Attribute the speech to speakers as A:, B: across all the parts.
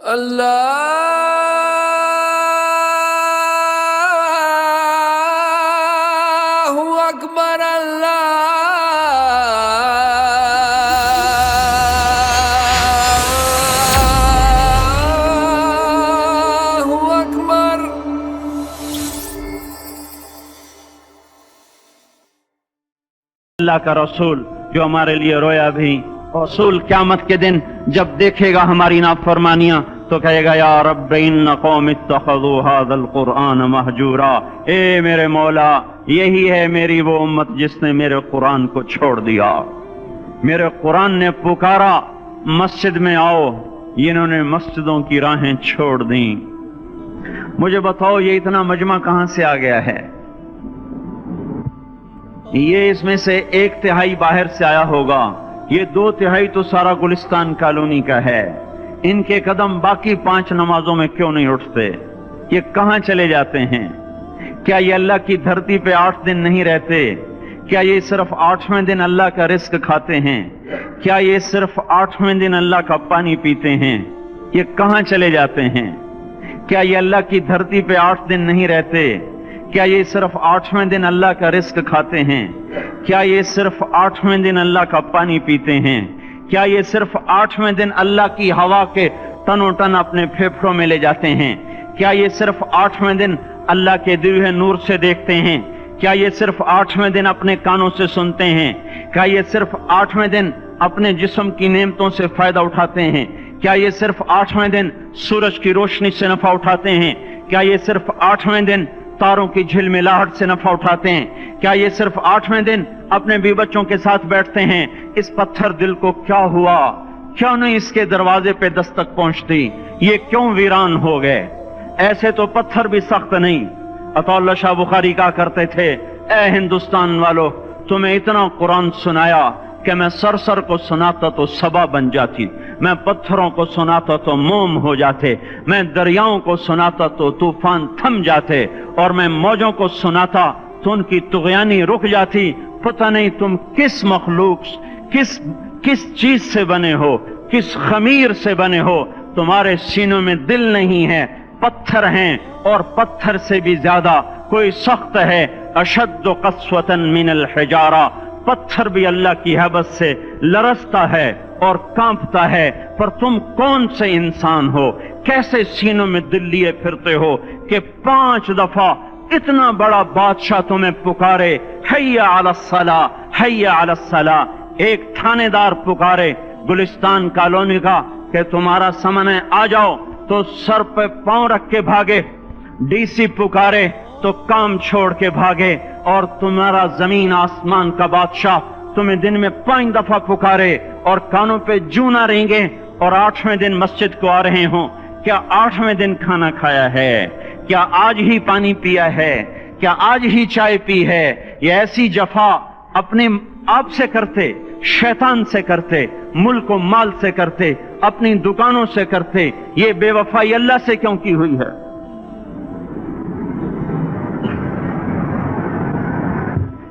A: اللہ اکبر اللہ اکبر۔
B: اللہ کا رسول جو ہمارے لیے رویا بھی، رسول قیامت کے دن جب دیکھے گا ہماری نافرمانیاں تو کہے گا یا رب ان قوم اتخذوا هذا القرآن مہجورا، اے میرے مولا یہی ہے میری وہ امت جس نے میرے قرآن کو چھوڑ دیا، میرے قرآن نے پکارا مسجد میں آؤ، انہوں نے مسجدوں کی راہیں چھوڑ دیں۔ مجھے بتاؤ یہ اتنا مجمع کہاں سے آ گیا ہے؟ یہ اس میں سے 1/3 باہر سے آیا ہوگا، یہ 2/3 تو سارا گلستان کالونی کا ہے۔ ان کے قدم باقی 5 نمازوں میں کیوں نہیں اٹھتے؟ یہ کہاں چلے جاتے ہیں؟ کیا یہ اللہ کی دھرتی پہ 8 دن نہیں رہتے؟ کیا یہ صرف 8ویں دن اللہ کا رزق کھاتے ہیں؟ کیا یہ صرف 8ویں دن اللہ کا پانی پیتے ہیں؟ یہ کہاں چلے جاتے ہیں؟ کیا یہ اللہ کی دھرتی پہ 8 دن نہیں رہتے؟ کیا یہ صرف 8ویں دن اللہ کا رزق کھاتے ہیں؟ کیا یہ صرف 8ویں دن اللہ کا پانی پیتے ہیں؟ کیا یہ صرف 8ویں دن اللہ کی ہوا کے تن و ٹن اپنے پھیپھڑوں میں لے جاتے ہیں؟ کیا یہ صرف 8ویں دن اللہ کے دیے ہوئے نور سے دیکھتے ہیں؟ کیا یہ صرف 8ویں دن اپنے کانوں سے سنتے ہیں؟ کیا یہ صرف 8ویں دن اپنے جسم کی نعمتوں سے فائدہ اٹھاتے ہیں؟ کیا یہ صرف 8ویں دن سورج کی روشنی سے نفع اٹھاتے ہیں؟ کیا یہ صرف 8ویں دن تاروں کی جھلملاہٹ سے نفع اٹھاتے ہیں؟ کیا یہ صرف 8ویں دن اپنے بیوی بچوں کے ساتھ بیٹھتے ہیں؟ اس پتھر دل کو کیا ہوا؟ کیوں نہیں اس کے دروازے پہ دستک پہنچتی؟ یہ کیوں ویران ہو گئے؟ ایسے تو پتھر بھی سخت نہیں۔ عطا اللہ شاہ بخاری کہا کرتے تھے اے ہندوستان والو، تمہیں اتنا قرآن سنایا کہ میں سر کو سناتا تو صبا بن جاتی، میں پتھروں کو سناتا تو موم ہو جاتے، میں دریاؤں کو سناتا تو طوفان تھم جاتے، اور میں موجوں کو سناتا تو ان کی طغیانی رک جاتی۔ پتہ نہیں تم کس مخلوق، کس چیز سے بنے ہو، کس خمیر سے بنے ہو، تمہارے سینوں میں دل نہیں ہے، پتھر ہیں، اور پتھر سے بھی زیادہ کوئی سخت ہے۔ اشد قسوۃ من الحجارہ، پتھر بھی اللہ کی حیبت سے لرزتا ہے اور کانپتا ہے، پر تم کون سے انسان ہو، کیسے سینوں میں دل لیے پھرتے ہو کہ 5 دفعہ اتنا بڑا بادشاہ تمہیں پکارے حی علی الصلاۃ حی علی الصلاۃ۔ ایک تھانے دار پکارے گلستان کالونی کا کہ تمہارا سمن ہے آ جاؤ، تو سر پہ پاؤں رکھ کے بھاگے۔ ڈی سی پکارے تو کام چھوڑ کے بھاگے، اور تمہارا زمین آسمان کا بادشاہ تمہیں دن میں 5 دفعہ پکارے اور کانوں پہ جوں نہ رینگے، اور 8ویں دن مسجد کو آ رہے ہوں۔ کیا 8ویں دن کھانا کھایا ہے؟ کیا آج ہی پانی پیا ہے؟ کیا آج ہی چائے پی ہے؟ یہ ایسی جفا اپنے آپ سے کرتے، شیطان سے کرتے، ملک و مال سے کرتے، اپنی دکانوں سے کرتے، یہ بے وفائی اللہ سے کیوں کی ہوئی ہے؟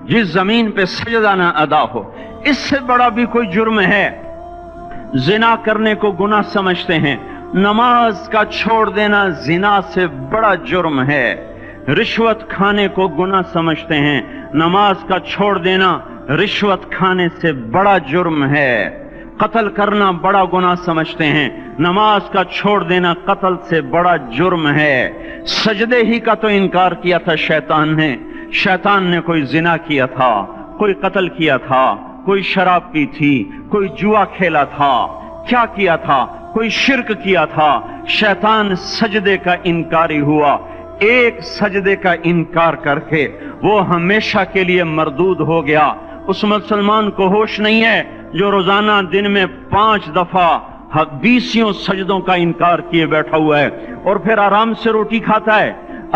B: جس زمین پہ سجدہ نہ ادا ہو، اس سے بڑا بھی کوئی جرم ہے؟ زنا کرنے کو گناہ سمجھتے ہیں، نماز کا چھوڑ دینا زنا سے بڑا جرم ہے۔ رشوت کھانے کو گناہ سمجھتے ہیں، نماز کا چھوڑ دینا رشوت کھانے سے بڑا جرم ہے۔ قتل کرنا بڑا گناہ سمجھتے ہیں، نماز کا چھوڑ دینا قتل سے بڑا جرم ہے۔ سجدے ہی کا تو انکار کیا تھا شیطان نے۔ شیطان نے کوئی زنا کیا تھا، کوئی قتل کیا تھا، کوئی شراب پی تھی، کوئی جوا کھیلا تھا، کیا کیا تھا؟ کوئی شرک کیا تھا۔ شیطان سجدے کا انکاری ہوا، ایک سجدے کا انکار کر کے وہ ہمیشہ کے لیے مردود ہو گیا۔ اس مسلمان کو ہوش نہیں ہے جو روزانہ دن میں 5 دفعہ 20 سجدوں کا انکار کیے بیٹھا ہوا ہے، اور پھر آرام سے روٹی کھاتا ہے،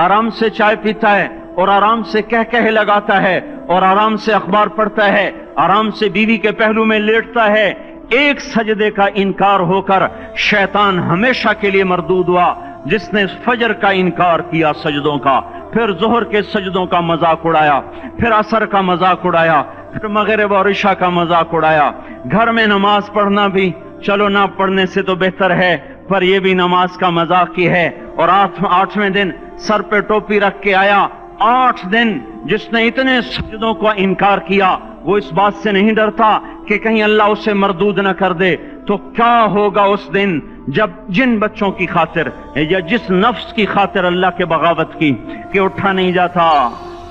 B: آرام سے چائے پیتا ہے، اور آرام سے کہہ لگاتا ہے، اور آرام سے اخبار پڑھتا ہے، آرام سے بیوی کے پہلو میں لیٹتا ہے۔ ایک سجدے کا انکار ہو کر شیطان ہمیشہ کے لیے مردود ہوا۔ جس نے فجر کا انکار کیا سجدوں کا، پھر ظہر کے سجدوں کا مذاق اڑایا، پھر عصر کا مذاق اڑایا، پھر مغرب اور عشاء کا مذاق اڑایا۔ گھر میں نماز پڑھنا بھی چلو نہ پڑھنے سے تو بہتر ہے پر یہ بھی نماز کا مذاق کی ہے. اور آٹھویں دن سر پہ ٹوپی رکھ کے آیا. 8 دن جس نے اتنے سجدوں کا انکار کیا وہ اس بات سے نہیں ڈرتا کہ کہیں اللہ اسے مردود نہ کر دے. تو کیا ہوگا اس دن جب جن بچوں کی خاطر یا جس نفس کی خاطر اللہ کے بغاوت کی کہ اٹھا نہیں جاتا,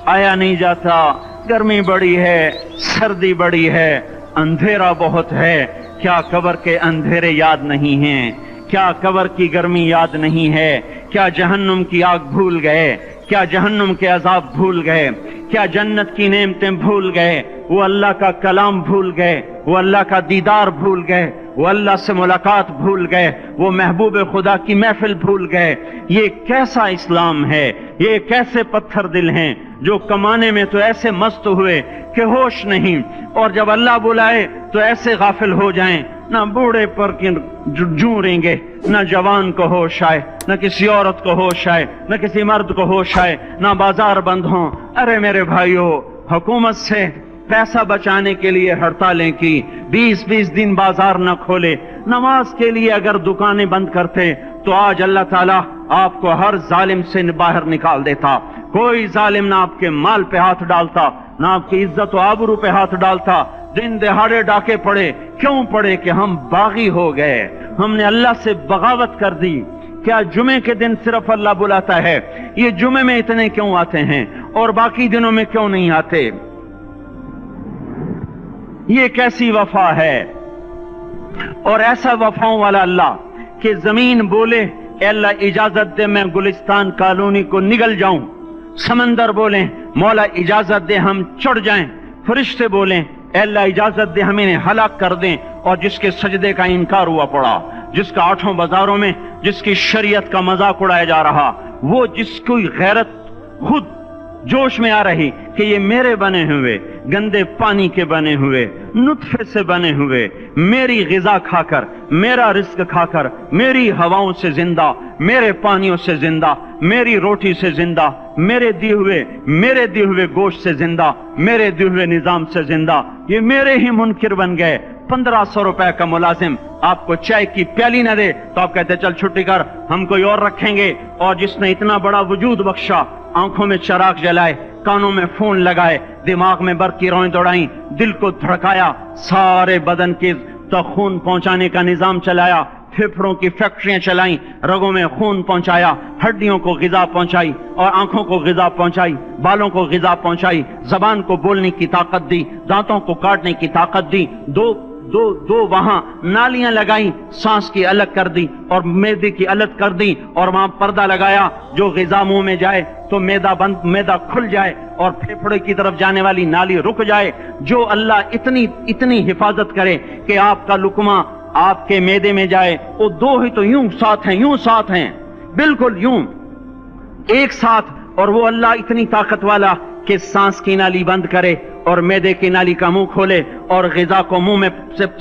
B: آیا نہیں جاتا, گرمی بڑی ہے, سردی بڑی ہے, اندھیرا بہت ہے. کیا قبر کے اندھیرے یاد نہیں ہیں؟ کیا قبر کی گرمی یاد نہیں ہے؟ کیا جہنم کی آگ بھول گئے؟ کیا جہنم کے عذاب بھول گئے؟ کیا جنت کی نعمتیں بھول گئے؟ وہ اللہ کا کلام بھول گئے؟ وہ اللہ کا دیدار بھول گئے؟ وہ اللہ سے ملاقات بھول گئے؟ وہ محبوب خدا کی محفل بھول گئے؟ یہ کیسا اسلام ہے؟ یہ کیسے پتھر دل ہیں جو کمانے میں تو ایسے مست ہوئے کہ ہوش نہیں, اور جب اللہ بلائے تو ایسے غافل ہو جائیں, نہ بوڑھے پر جوڑیں گے, نہ جوان کو ہوش آئے, نہ کسی عورت کو ہوش آئے, نہ کسی مرد کو ہوش آئے, نہ بازار بند ہوں. ارے میرے بھائیو, حکومت سے پیسہ بچانے کے لیے ہڑتالیں کی, 20 دن بازار نہ کھولے, نماز کے لیے اگر دکانیں بند کرتے تو آج اللہ تعالیٰ آپ کو ہر ظالم سے باہر نکال دیتا. کوئی ظالم نہ آپ کے مال پہ ہاتھ ڈالتا, نہ آپ کی عزت و آبرو پہ ہاتھ ڈالتا. دن دہاڑے ڈاکے پڑے, کیوں پڑے؟ کہ ہم باغی ہو گئے, ہم نے اللہ سے بغاوت کر دی. کیا جمعے کے دن صرف اللہ بلاتا ہے؟ یہ جمعے میں اتنے کیوں آتے ہیں اور باقی دنوں میں کیوں نہیں آتے؟ یہ کیسی وفا ہے؟ اور ایسا وفاؤں والا اللہ کہ زمین بولے اے اللہ اجازت دے میں گلستان کالونی کو نگل جاؤں, سمندر بولیں مولا اجازت دے ہم چڑھ جائیں, فرشتے بولیں اے اللہ اجازت دے ہم انہیں ہلاک کر دیں. اور جس کے سجدے کا انکار ہوا پڑا, جس کا 8 بازاروں میں جس کی شریعت کا مذاق اڑایا جا رہا, وہ جس کی غیرت خود جوش میں آ رہی کہ یہ میرے بنے ہوئے, گندے پانی کے بنے ہوئے, نطفے سے بنے ہوئے, میری غذا کھا کر, میرا رزق کھا کر, میری ہواؤں سے زندہ, میرے پانیوں سے زندہ, میری روٹی سے زندہ, میرے دیے ہوئے گوشت سے زندہ, میرے دیے ہوئے نظام سے زندہ, یہ میرے ہی منکر بن گئے. 1500 روپے کا ملازم آپ کو چائے کی پیالی نہ دے تو آپ کہتے چل چھٹی کر, ہم کوئی اور رکھیں گے. اور جس نے اتنا بڑا وجود بخشا, آنکھوں میں چراغ جلائے, کانوں میں فون لگائے, دماغ میں برق کی روئیں دوڑائیں, دل کو دھڑکایا, سارے بدن کے تک خون پہنچانے کا نظام چلایا, پھیپھڑوں کی فیکٹریاں چلائیں, رگوں میں خون پہنچایا, ہڈیوں کو غذا پہنچائی, اور آنکھوں کو غذا پہنچائی, بالوں کو غذا پہنچائی, زبان کو بولنے کی طاقت دی, دانتوں کو کاٹنے کی طاقت دی, دو وہاں نالیاں لگائیں, سانس کی الگ کر دی اور معدے کی الگ کر دی, اور وہاں پردہ لگایا جو غذا منہ میں جائے تو معدہ کھل جائے اور پھیپھڑے کی طرف جانے والی نالی رک جائے. جو اللہ اتنی حفاظت کرے کہ آپ کا لقمہ آپ کے معدے میں جائے, وہ 2 ہی تو یوں ساتھ ہیں, بالکل یوں ایک ساتھ. اور وہ اللہ اتنی طاقت والا کہ سانس کی نالی بند کرے اور معدے کی نالی کا منہ کھولے اور غذا کو منہ میں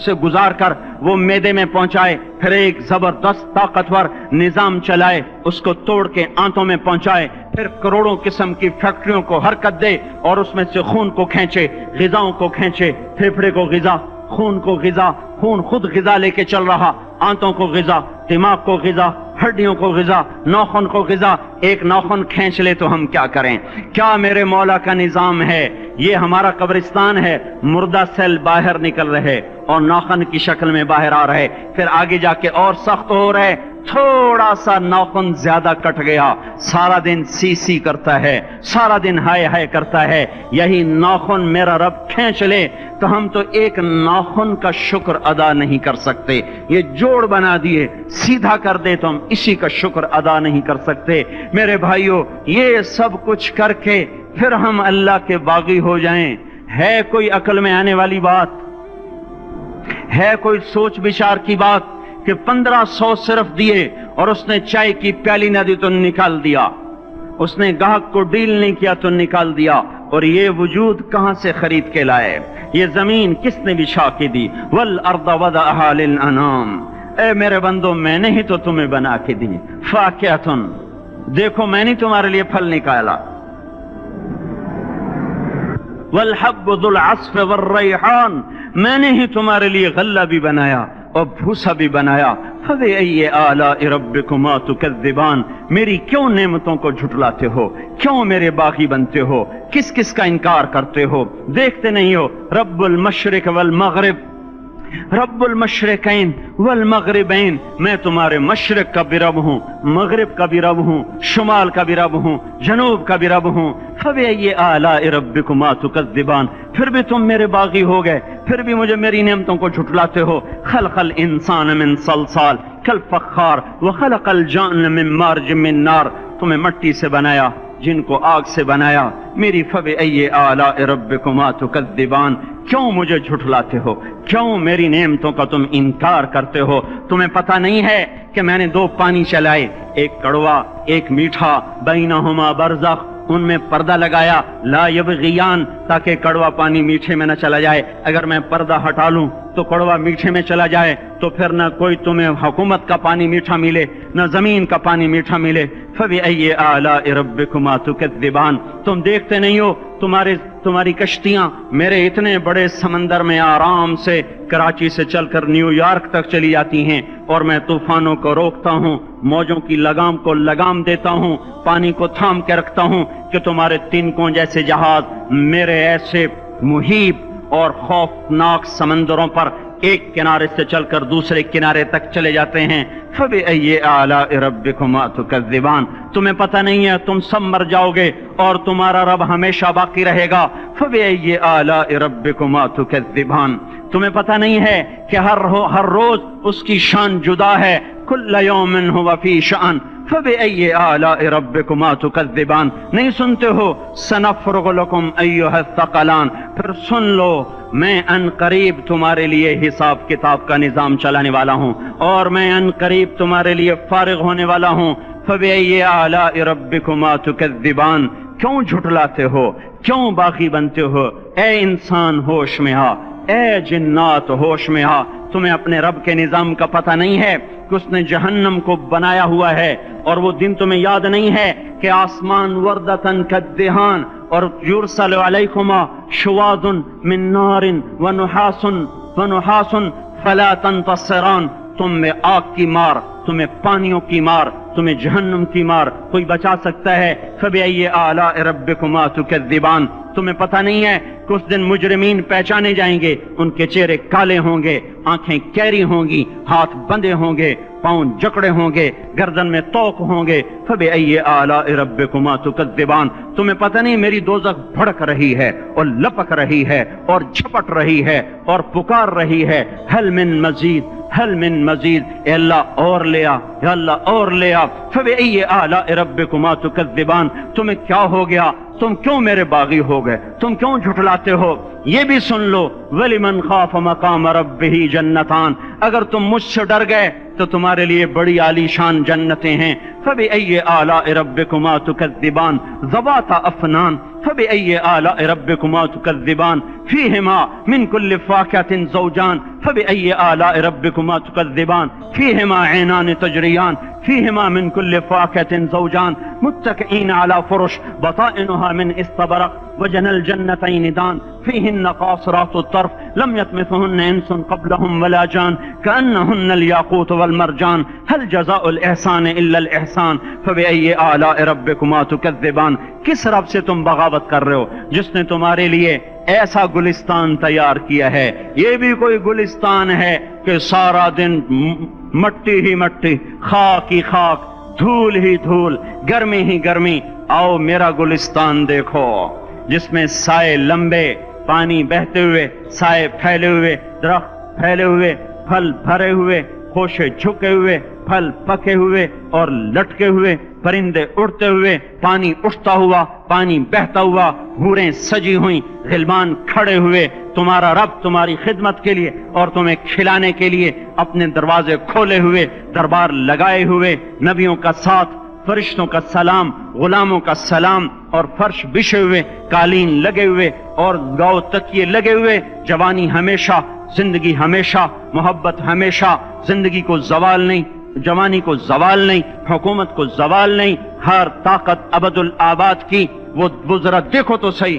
B: سے گزار کر وہ معدے میں پہنچائے, پھر ایک زبردست طاقتور نظام چلائے, اس کو توڑ کے آنتوں میں پہنچائے, پھر کروڑوں قسم کی فیکٹریوں کو حرکت دے اور اس میں سے خون کو کھینچے, غذاؤں کو کھینچے, پھیپھڑے کو غذا, خون کو غذا, خون خود غذا لے کے چل رہا, آنتوں کو غذا, دماغ کو غذا, ہڈیوں کو غذا, ناخن کو غذا. ایک ناخن کھینچ لے تو ہم کیا کریں؟ کیا میرے مولا کا نظام ہے؟ یہ ہمارا قبرستان ہے, مردہ سیل باہر نکل رہے اور ناخن کی شکل میں باہر آ رہے, پھر آگے جا کے اور سخت ہو رہے, تھوڑا سا ناخن زیادہ کٹ گیا, سارا دن سی کرتا ہے, سارا دن ہائے کرتا ہے. یہی ناخن میرا رب کھینچ لے تو ہم تو ایک ناخن کا شکر ادا نہیں کر سکتے. یہ جوڑ بنا دیے, سیدھا کر دے تو ہم اسی کا شکر ادا نہیں کر سکتے. میرے بھائیو, یہ سب کچھ کر کے پھر ہم اللہ کے باغی ہو جائیں, ہے کوئی عقل میں آنے والی بات؟ ہے کوئی سوچ بچار کی بات کہ 1500 صرف دیے اور اس نے چائے کی پیالی نہ دی تو نکال دیا, اس نے گاہک کو ڈیل نہیں کیا تو نکال دیا. اور یہ وجود کہاں سے خرید کے لائے؟ یہ زمین کس نے بچھا کے دی؟ والارض وضعها للانام. اے میرے بندو, میں نے ہی تو تمہیں بنا کے دی. فاکہۃ, دیکھو میں نے تمہارے لیے پھل نکالا. والحب ذو العصف والریحان, میں نے ہی تمہارے لیے غلہ بھی بنایا. اور بھوسا بھی بنایا. فَبِأَيِّ آلَاءِ رَبِّكُمَا تُكَذِّبَانِ میری کیوں نعمتوں کو جھٹلاتے ہو؟ کیوں میرے باغی بنتے ہو؟ کس کس کا انکار کرتے ہو؟ دیکھتے نہیں ہو رب المشرق والمغرب، رب المشرقین والمغربین، میں تمہارے مشرق کا بھی رب ہوں، مغرب کا بھی رب ہوں، شمال کا بھی رب ہوں، جنوب کا بھی رب ہوں. فَبِأَيِّ آلَاءِ رَبِّكُمَا تُكَذِّبَانِ پھر بھی تم میرے باغی ہو گئے، پھر بھی مجھے میری نعمتوں کو جھٹلاتے ہو. خلق الانسان من صلصال کالفخار وخلق الجان من مارج من نار تمہیں مٹی سے بنایا، جن کو آگ سے بنایا. میری فَبِأَيِّ آلَاءِ رَبِّكُمَا تُكَذِّبَانِ کیوں مجھے جھٹلاتے ہو؟ کیوں میری نعمتوں کا تم انکار کرتے ہو؟ تمہیں پتہ نہیں ہے کہ میں نے دو پانی چلائے، ایک کڑوا ایک میٹھا، بینہما برزخ، ان میں پردہ لگایا، لا یبغیان، تاکہ کڑوا پانی میٹھے میں نہ چلا جائے. اگر میں پردہ ہٹا لوں تو کڑوا میٹھے میں چلا جائے تو پھر نہ کوئی تمہیں حکومت کا پانی میٹھا ملے، نہ زمین کا پانی میٹھا ملے. فَبِأَيِّ آلَاءِ رَبِّكُمَا تُكَذِّبَانِ تم دیکھتے نہیں ہو تمہاری کشتیاں میرے اتنے بڑے سمندر میں آرام سے کراچی سے چل کر نیو یارک تک چلی جاتی ہیں، اور میں طوفانوں کو روکتا ہوں، موجوں کی لگام کو لگام دیتا ہوں، پانی کو تھام کے رکھتا ہوں کہ تمہارے تنکوں جیسے جہاز میرے ایسے محیط اور خوفناک سمندروں پر ایک کنارے سے چل کر دوسرے کنارے تک چلے جاتے ہیں. فَبِأَيِّ آلَاءِ رَبِّكُمَا تُكَذِّبَانِ تمہیں پتہ نہیں ہے تم سب مر جاؤ گے اور تمہارا رب ہمیشہ باقی رہے گا. فَبِأَيِّ آلَاءِ رَبِّكُمَا تُكَذِّبَانِ تمہیں پتہ نہیں ہے کہ ہر روز اس کی شان جدا ہے. كُلَّ يَوْمٍ هُوَ فِي شَأْنٍ فَبِأَيِّ آلَاءِ رَبِّكُمَا تُكَذِّبَانِ نہیں سنتے ہو سَنَفْرُغُ لَكُمْ أَيُّهَا الثَّقَلَانِ پھر سن لو میں ان قریب تمہارے لیے حساب کتاب کا نظام چلانے والا ہوں، اور میں ان قریب تمہارے لیے فارغ ہونے والا ہوں. فَبِأَيِّ آلَاءِ رَبِّكُمَا تُكَذِّبَانِ کیوں جھٹلاتے ہو؟ کیوں باغی بنتے ہو؟ اے انسان ہوش میں آ، اے جنات ہوش میں آ. تمہیں اپنے رب کے نظام کا پتہ نہیں ہے کہ اس نے جہنم کو بنایا ہوا ہے، اور وہ دن تمہیں یاد نہیں ہے کہ آسمان وردتن کالدہان اور یرسل علیکما شواظ من نار ونحاس فلا تنتصران تم میں آگ کی مار، تمہیں پانیوں کی مار، تمہیں جہنم کی مار کوئی بچا سکتا ہے؟ فَبِأَيِّ آلَاءِ رَبِّكُمَا تُكَذِّبَانِ تمہیں پتہ نہیں ہے کہ اس دن مجرمین پہچانے جائیں گے، ان کے چہرے کالے ہوں گے، آنکھیں کیری ہوں گی، ہاتھ بندے ہوں گے، پاؤں جکڑے ہوں گے، گردن میں توق ہوں گے. فَبِأَيِّ آلَاءِ رَبِّكُمَا تُكَذِّبَانِ تمہیں پتہ نہیں میری دوزخ بھڑک رہی ہے اور لپک رہی ہے اور جھپٹ رہی ہے اور پکار رہی ہے، هل من مزید هل من مزید، اے اللہ اور لے آ، اے اللہ اور لے آ. فَبِأَيِّ آلَاءِ رَبِّكُمَا تُكَذِّبَانِ تمہیں کیا ہو گیا؟ تم کیوں میرے باغی ہو گئے؟ تم کیوں جھٹلاتے ہو؟ یہ بھی سن لو وَلِمَنْ خَافَ مَقَامَ رَبِّهِ جَنَّتَانِ اگر تم مجھ سے ڈر گئے تو تمہارے لیے بڑی عالی شان جنتیں ہیں. فَبِأَيِّ آلَاءِ رَبِّكُمَا تُكَذِّبَانِ ذَوَاتَا أَفْنَانٍ فَبِأَيِّ آلَاءِ رَبِّكُمَا تُكَذِّبَانِ فِيهِمَا مِنْ كُلِّ فَاكِهَةٍ زَوْجَانِ فَبِأَيِّ آلَاءِ رَبِّكُمَا تُكَذِّبَانِ فِيهِمَا عَيْنَانِ تَجْرِيَانِ فِيهِمَا مِنْ كُلِّ فَاكِهَةٍ زَوْجَانِ مُتَّكِئِينَ عَلَى فُرُشٍ بَطَائِنُهَا مِنْ إِسْتَبْرَقٍ وَجَنَى الْجَنَّتَيْنِ دَانٍ فِيهِنَّ قَاصِرَاتُ الطَّرْفِ لَمْ يَطْمِثْهُنَّ إِنسٌ قَبْلَهُمْ وَلَا جَانٌ كَأَنَّهُنَّ الْيَاقُوتُ وَالْمَرْجَانُ هَلْ جَزَاءُ الْإِحْسَانِ إِلَّا الْإِحْسَانُ فَبِأَيِّ آلَاءِ رَبِّكُمَا تُكَذِّبَانِ کس رب سے تم بغاوت کر رہے ہو جس نے تمہارے لیے ایسا گلستان تیار کیا ہے؟ یہ بھی کوئی گلستان ہے کہ سارا دن مٹی ہی مٹی، خاک ہی خاک، دھول ہی دھول، گرمی ہی گرمی. آؤ میرا گلستان دیکھو جس میں سائے لمبے، پانی بہتے ہوئے، سائے پھیلے ہوئے، درخت پھیلے ہوئے، پھل بھرے ہوئے، خوشے جھکے ہوئے، پھل پکے ہوئے اور لٹکے ہوئے، پرندے اڑتے ہوئے، پانی اٹھتا ہوا، پانی بہتا ہوا، حوریں سجی ہوئیں، غلمان کھڑے ہوئے. تمہارا رب تمہاری خدمت کے لیے اور تمہیں کھلانے کے لیے اپنے دروازے کھولے ہوئے، دربار لگائے ہوئے، نبیوں کا ساتھ، فرشتوں کا سلام، غلاموں کا سلام، اور فرش بچھے ہوئے، قالین لگے ہوئے اور گاؤ تکیے لگے ہوئے. جوانی ہمیشہ، زندگی ہمیشہ، محبت ہمیشہ، زندگی کو زوال نہیں، جوانی کو زوال نہیں، حکومت کو زوال نہیں، ہر طاقت ابد الآباد کی. وہ ذرا دیکھو تو صحیح